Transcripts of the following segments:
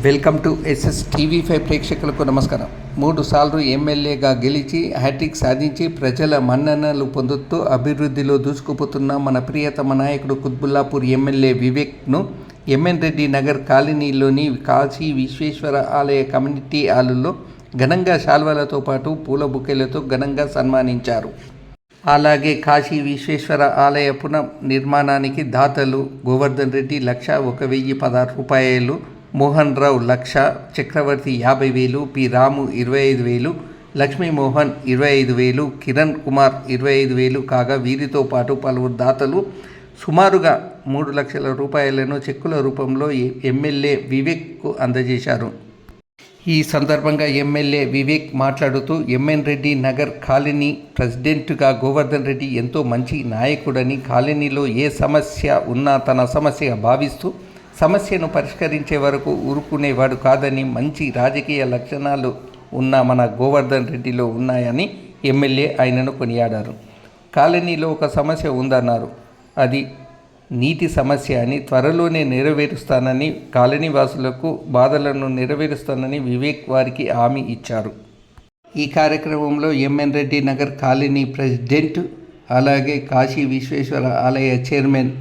Welcome to SS TV5 ప్రేక్షకులకు నమస్కారం. 3 సార్లు ఎమ్మెల్యేగా గెలిచి హ్యాట్రిక్ సాధించి ప్రజల మన్ననలు పొందుతూ అభివృద్ధిలో దూసుకుపోతున్న మన ప్రియతమ నాయకుడు కుత్బుల్లాపూర్ ఎమ్మెల్యే వివేక్ను ఎంఎన్ రెడ్డి నగర్ కాలనీలోని కాశీ విశ్వేశ్వర ఆలయ కమ్యూనిటీ హాలులో ఘనంగా శాల్వాలతో పాటు పూల బుకేలతో ఘనంగా సన్మానించారు. అలాగే కాశీ విశ్వేశ్వర ఆలయ పునర్నిర్మాణానికి దాతలు గోవర్ధన్ రెడ్డి 1,01,016 రూపాయలు, మోహన్ రావు 1,00,000, చక్రవర్తి 50,000, పి రాము 25,000, లక్ష్మీమోహన్ 25,000, కిరణ్ కుమార్ 25,000 కాగా వీరితో పాటు పలువురు దాతలు సుమారుగా 3 లక్షల రూపాయలను చెక్కుల రూపంలో ఎమ్మెల్యే వివేక్కు అందజేశారు. ఈ సందర్భంగా ఎమ్మెల్యే వివేక్ మాట్లాడుతూ ఎంఎన్ రెడ్డి నగర్ కాలనీ ప్రెసిడెంట్గా గోవర్ధన్ రెడ్డి ఎంతో మంచి నాయకుడని, కాలనీలో ఏ సమస్య ఉన్నా తన సమస్యగా భావిస్తూ సమస్యను పరిష్కరించే వరకు ఊరుకునేవాడు కాదని, మంచి రాజకీయ లక్షణాలు ఉన్న మన గోవర్ధన్ రెడ్డిలో ఉన్నాయని ఎమ్మెల్యే ఆయనను కొనియాడారు. కాలనీలో ఒక సమస్య ఉందన్నారు. అది నీటి సమస్య అని, త్వరలోనే నెరవేరుస్తానని, కాలనీ వాసులకు బాధలను నెరవేరుస్తానని వివేక్ వారికి హామీ ఇచ్చారు. ఈ కార్యక్రమంలో MN Reddy Nagar colony president, అలాగే కాశీ విశ్వేశ్వర ఆలయ chairman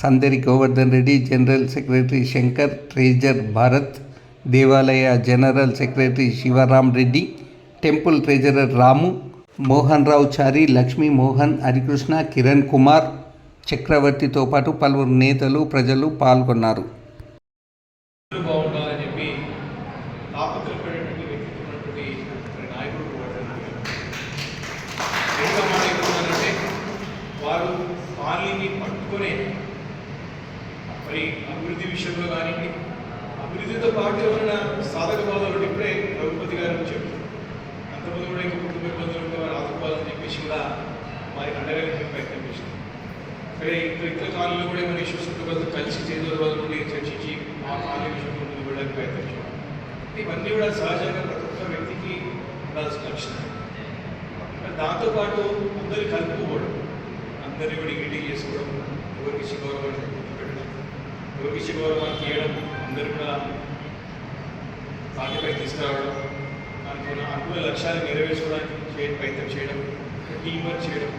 Sandari Govardhan Reddy, general secretary Shankar, treasurer Bharat, దేవాలయ general secretary Sivaram Reddy, temple treasurer Ramu, Mohan Rao Chari, Lakshmi Mohan, Harikrishna, Kiran Kumar, చక్రవర్తితో పాటు పలువురు నేతలు, ప్రజలు పాల్గొన్నారు. మరి అభివృద్ధి విషయంలో కానివ్వండి, అభివృద్ధితో పాటు ఎవరైనా సాధక బాధలు ఇప్పుడే రఘుపతి గారు వచ్చారు. అంతమంది కూడా ఇంకా కుటుంబ ఇబ్బందులు ఉంటే వారు ఆదుకోవాలని చెప్పేసి కూడా వారికి అండగా ప్రయత్నం చేసింది. సరే, ఇతర కాలంలో కూడా మన ఇష్యూస్ కలిసి చేతుల రోజు నుండి చర్చించి ఆ కాలనీ విషయంలో ముందుకు వెళ్ళడానికి ప్రయత్నం చేయాలి. ఇవన్నీ కూడా సహజంగా ప్రతి ఒక్క వ్యక్తికి ఉండాల్సిన లక్షణం. దాంతోపాటు అందరినీ కలుపుకోవడం, అందరినీ కూడా ఇంటికి చేసుకోవడం, ఎవరికి గౌరవం ఎవరికి గౌరవాన్ని చేయడం, అందరూ కూడా సాధ్యపై తీసుకురావడం, అనుకున్న లక్ష్యాలు నెరవేర్చుకోవడానికి ప్రయత్నం చేయడం, టీం వర్క్ చేయడం,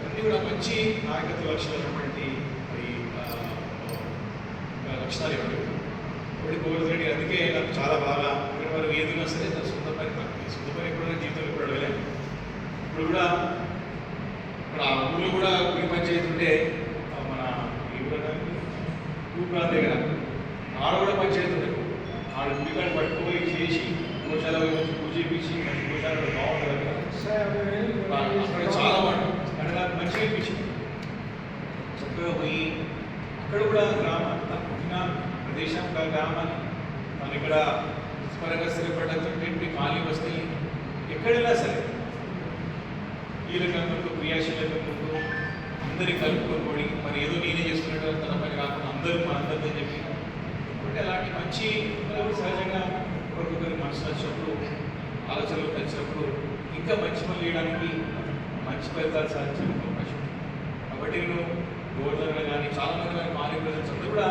అన్నీ కూడా మంచి నాయకత్వ లక్షణమైనటువంటి లక్షణాలు ఇవ్వండి. ఇప్పుడు గోవర్ధన్ రెడ్డి అందుకే నాకు చాలా బాగా ఇక్కడ వారు ఏదైనా సరే నా సొంత పని ఎప్పుడైనా జీవితంలో ఇప్పుడు వెళ్ళాను. ఇప్పుడు కూడా ఇక్కడ ఆ ఊళ్ళో కూడా గుడి పంచాయతీ ఉంటే మన తూప్రాంత దగ్గర ఆడ కూడా పంచాయతీ ఉంటుంది. ఆడ గుడికాడ పట్టుకుపోయి చేసి గోశాల పూజ చేయించి గోశాల బాగుంటుంది కదా, అక్కడ చాలా బాగుంటుంది. అక్కడ నాకు మంచిగా అనిపించింది. చక్కగా పోయి అక్కడ కూడా పుట్టిన ప్రదేశం గ్రామాన్ని మనం ఇక్కడ పరంగా స్థిరపడ్డటువంటి ఖాళీ వస్తే ఎక్కడైనా సరే కీలకంతో క్రియాశీలకంతో అందరి కలుపుకొని మరి ఏదో నేనే చేసుకున్నట్టు తన పని కాకుండా అందరూ మనందరితో చెప్పి కాబట్టి అలాంటి మంచి సహజంగా ఒకరికొకరి మనసు వచ్చినప్పుడు, ఆలోచనలు కలిసినప్పుడు ఇంకా మంచి పనులు చేయడానికి, మంచి ఫలితాలు సాధించడానికి అవకాశం ఉంది. కాబట్టి నేను గోవర్ధన్గా కానీ చాలామంది కానీ మాజీ ప్రజెంట్స్ అందరూ కూడా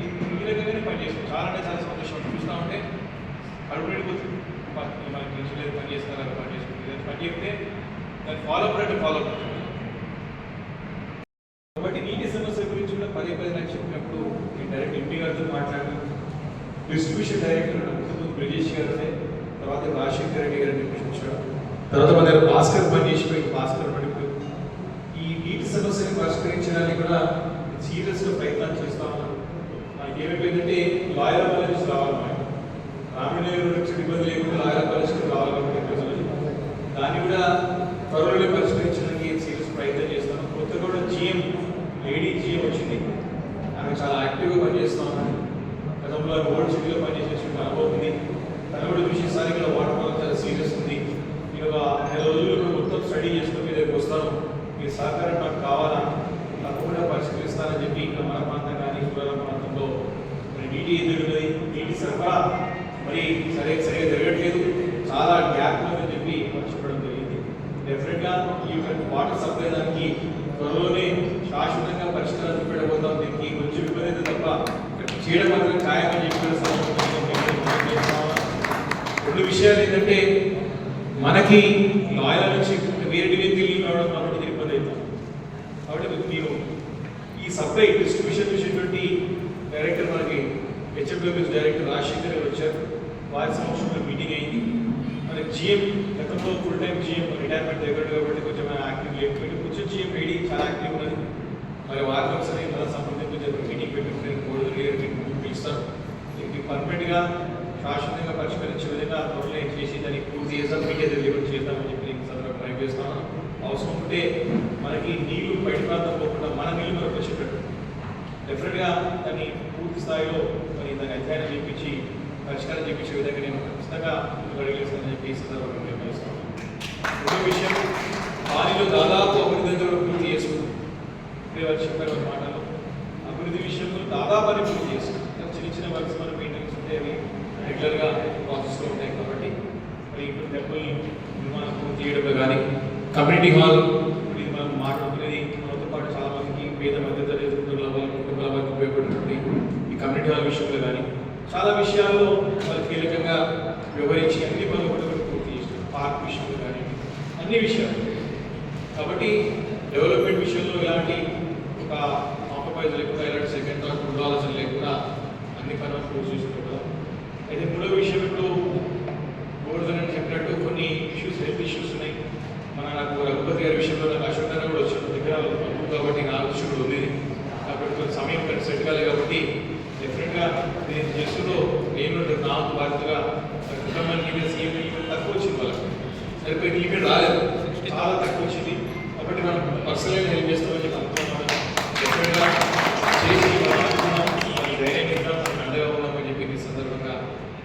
ఈ రకంగానే పనిచేస్తాను. చాలా అంటే చాలా సంతోషం చూస్తూ ఉంటే కడుపు నిండిపోతుంది. మనకి మంచి లేదు పని చేస్తారా, పని చేసుకుంటుంది, పని చెప్తే దాన్ని ఫాలో అవుతుంది. కాబట్టి నీటి సమస్య గురించి కూడా పదే నాకు చెప్పినప్పుడు నేను డైరెక్ట్ ఎంపీ గారితో మాట్లాడాను. డిస్ట్రిబ్యూషన్ డైరెక్టర్ బ్రిజేష్ గారు, తర్వాత రాజశేఖర్ రెడ్డి గారిని వచ్చాడు. తర్వాత మన దగ్గర భాస్కర్ పని చేసిపోయి భాస్కర్ పడిపోయి ఈ నీటి సమస్యను పరిష్కరించడానికి కూడా సీరియస్గా ప్రయత్నాలు చేస్తూ ఉన్నాం. మనకి ఏమైపోయిందంటే లాయర్ కాలేజెస్ రావాలి, మనకి రామనగర్ నుంచి ఇబ్బంది లేకుండా లాయర్ కాలేజ్కి రావాలి. దాన్ని కూడా త్వరలోనే పరిష్కరించడానికి సీరియస్ ప్రయత్నం చేస్తాను. కొత్తగా కూడా జిఎం లేడీ జిఎం వచ్చింది. ఆమె చాలా యాక్టివ్గా పనిచేస్తూ ఉన్నాను. గతంలో ఓల్డ్ సిటీలో పనిచేసే అనుభవం ఉంది. తను కూడా చూసేసారి ఇక్కడ వాటర్ ప్రాబ్లం చాలా సీరియస్ ఉంది. నేను ఒక 2 రోజులు మొత్తం స్టడీ చేసుకుని మీ దగ్గరికి వస్తాను, మీ సహకారం నాకు కావాలా, తప్పకుండా పరిష్కరిస్తానని చెప్పి ఇక్కడ మన ప్రాంతం కానీ సూరాల ప్రాంతంలో మరి నీటి ఎదురున్నది, నీటి సరఫరా మరి సరిగ్గా జరగట్లేదు, చాలా గ్యాప్ ఉందని చెప్పి చెప్పడం జరిగింది. డెఫినెట్గా ఈ వాటర్ సప్లై దానికి త్వరలోనే శాశ్వతంగా పరిష్కారం చూపెట్టబోతాం. దీనికి కొంచెం ఇబ్బంది అయితే తప్ప చేయడం మాత్రం ఖాయమని చెప్పి విషయాలు ఏంటంటే మనకి లాయర్ నుంచి వేరే డివిజన్కి రావడం కాబట్టి ఇబ్బంది అవుతాం. కాబట్టి మీరు ఈ సప్లై డిస్ట్రిబ్యూషన్ చేసేటువంటి డైరెక్టర్ మనకి హెచ్ఎఫ్డబ్ల్యూఎస్ డైరెక్టర్ రాజశేఖర్ గారు వచ్చారు. వారి సమక్షంలో మీటింగ్ అయింది. మరి జిఎం గతంలో ఫుల్ టైం జిఎం రిటైర్మెంట్ దగ్గర కాబట్టి కొంచెం యాక్టివ్ లేకపోయింది. కొంచెం జిఎం ఐడి చాలా యాక్టివ్ ఉన్నది. మరి వారితో ఒకసారి మన సంబంధించి మీటింగ్ పెట్టుకుని మూడు పిలుస్తారు. దీనికి పర్మనెంట్గా శాశ్వతంగా పరిష్కరించే విధంగా త్వరలో చేసి దాన్ని పూర్తి చేస్తాం, మీకే డెలివరీ చేద్దామని చెప్పి నేను సందర్భంగా ట్రై చేస్తాను. అవసరం ఉంటే మనకి నీళ్లు బయట ప్రాంతం పోకుండా మన నీళ్ళు మనకు వచ్చేటట్టు డెఫినెట్గా దాన్ని పూర్తి స్థాయిలో మరి దాన్ని అధ్యయనం చేయించి పరిష్కారం చేయించే విధంగా నేను ఖచ్చితంగా అడిగేస్తానని చెప్పి ఈ సందర్భంగా నిర్ణయిస్తాను. ఒక విషయం, పానీలో దాదాపు అభివృద్ధి పూర్తి చేసుకుంటాం. చెప్పారు మాటలు అభివృద్ధి విషయంలో దాదాపు అని పూర్తి చేసుకుంటాం. చిన్న చిన్న వర్క్స్ మనం మెయింటెనెన్స్ ఉంటే అవి రెగ్యులర్గా ప్రాసెస్లో ఉంటాయి. కాబట్టి మరి ఇప్పుడు టెంపుల్ నిర్మాణం పూర్తి చేయడంలో కానీ కమ్యూనిటీ హాల్ ఇది మనం మాట్లాడుకునేది మనతో పాటు చాలా మందికి పేద మధ్యతరగతి కుటుంబాల వరకు ఉపయోగపడినటువంటి ఈ కమ్యూనిటీ హాల్ విషయంలో కానీ చాలా విషయాల్లో వాళ్ళు కీలకంగా వ్యవహరించి అన్ని పనులు కూడా పూర్తి చేసినారు. పార్క్ విషయంలో కానీ అన్ని విషయాలు. కాబట్టి డెవలప్మెంట్ విషయంలో ఎలాంటి ఒక కాంప్రమైజ్ లేకుండా ఎలాంటి సెకండ్ థాట్ ముందు ఆలోచన లేకుండా అన్ని పనులు పూర్తి చేసినారు కదా. అయితే మూడో విషయం, ఇప్పుడు గోవర్ధన్ అని చెప్పినట్టు కొన్ని ఇష్యూస్, హెల్త్ ఇష్యూస్ ఉన్నాయి. నాకు రఘుపతి గారి విషయంలో నాకు అశోక్ గారు కూడా వచ్చిన దగ్గర కాబట్టి నా దృష్టి కూడా ఉంది. కాబట్టి కొంచెం సమయం కానీ సెట్ కాలేదు. కాబట్టి డెఫినెట్గా నేను చేస్తులో నేను నాకు బాధ్యతగా కుటుంబానికి ఈవెంట్స్ ఈవెంట్ తక్కువ వచ్చింది, వాళ్ళకి సరిపోయి ఈవెంట్ రాలేదు, చాలా తక్కువ వచ్చింది. కాబట్టి మనం పర్సనల్గా హెల్ప్ చేస్తామని చెప్పి అనుకున్నాను. డెఫినెట్గా చేసి ఈ ధైర్యంగా అండగా ఉన్నామని చెప్పి ఈ సందర్భంగా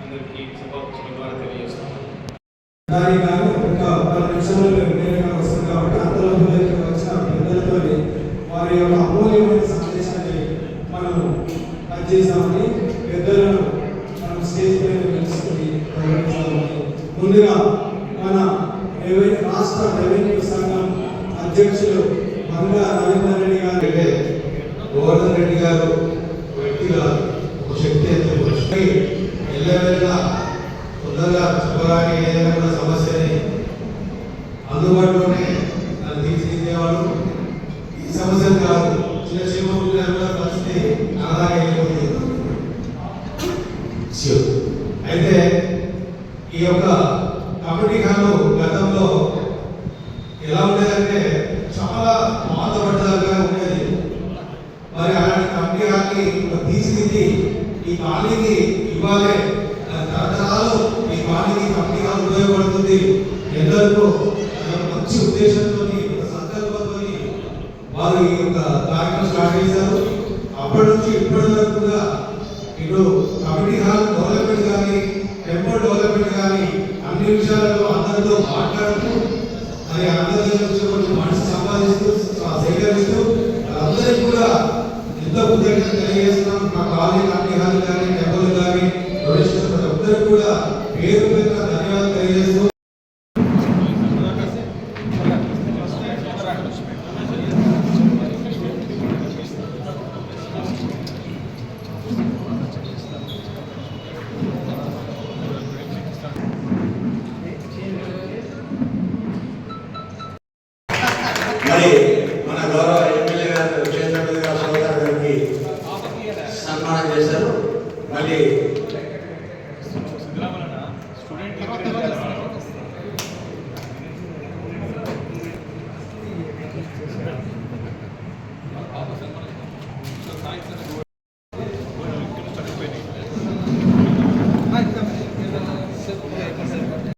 అందరికీ సభాపక్షుల ద్వారా తెలియజేస్తాను. దానికి గాను ఒక 10 నిమిషాల్లో నిర్ణయంగా వస్తుంది కాబట్టి అంతలో వచ్చిన పెద్దలతో వారి యొక్క అమూల్యమైన సందేశాన్ని మనం చేస్తామని పెద్దలను మనం స్టేజ్ పైన తెలుసుకుని గౌరవించాలని ముందుగా మన రాష్ట్ర రెవెన్యూ సంఘం అధ్యక్షులు బంగా రవీందర్ రెడ్డి గారు, గోవర్ధన్ రెడ్డి గారు వ్యక్తిగా ఒక శక్తి అయితే ఎల్లవేళ తొందరగా చెప్పగానే ఏదైనా కూడా సమస్యని అందుబాటులోనే నన్ను తీర్చిదిద్దేవాడు. ఈ సమస్యలు కాదు, చిన్న చిన్న పరిస్థితి అలాగే అయిపోతుంది. అయితే ఈ యొక్క కమిటీ హాలు గతంలో ఎలా ఉండేదంటే చాలా పాతబడ్డగా ఉండేది. మరి అలాంటి కమిటీ హాల్ని తీర్చిదిద్ది ఈ కాలనీకి ఇవ్వాలి, తరతరాలు ఈ కాలనీకి కమిటీ హాల్ ఉపయోగపడుతుంది, ఎందరికో మంచి ఉద్దేశంతో సంకల్పంతో వారు ఈ యొక్క కార్యక్రమం స్టార్ట్ చేశారు. అప్పటి నుంచి ఇప్పటి వరకు కూడా ఇటు కమిటీ హాల్ డెవలప్మెంట్ కానీ టెంపుల్ డెవలప్మెంట్ కానీ అన్ని విషయాలలో అందరితో మాట్లాడుతూ మరి అందరి నుంచి కొంచెం మనసు సంపాదిస్తూ సేకరిస్తూ అందరికీ కూడా ఎంతో కృతజ్ఞత తెలియజేస్తున్నాం. మా కాలనీ కమిటీ హాల్ కానీ టెంపుల్ కానీ డొనేషన్ అందరికీ కూడా పేరు పేరున ధన్యవాదాలు తెలియజేస్తూ మరి మన గౌరవ ఎమ్మెల్యే గారు క్షేత్ర గారికి సన్మానం చేశారు. మళ్ళీ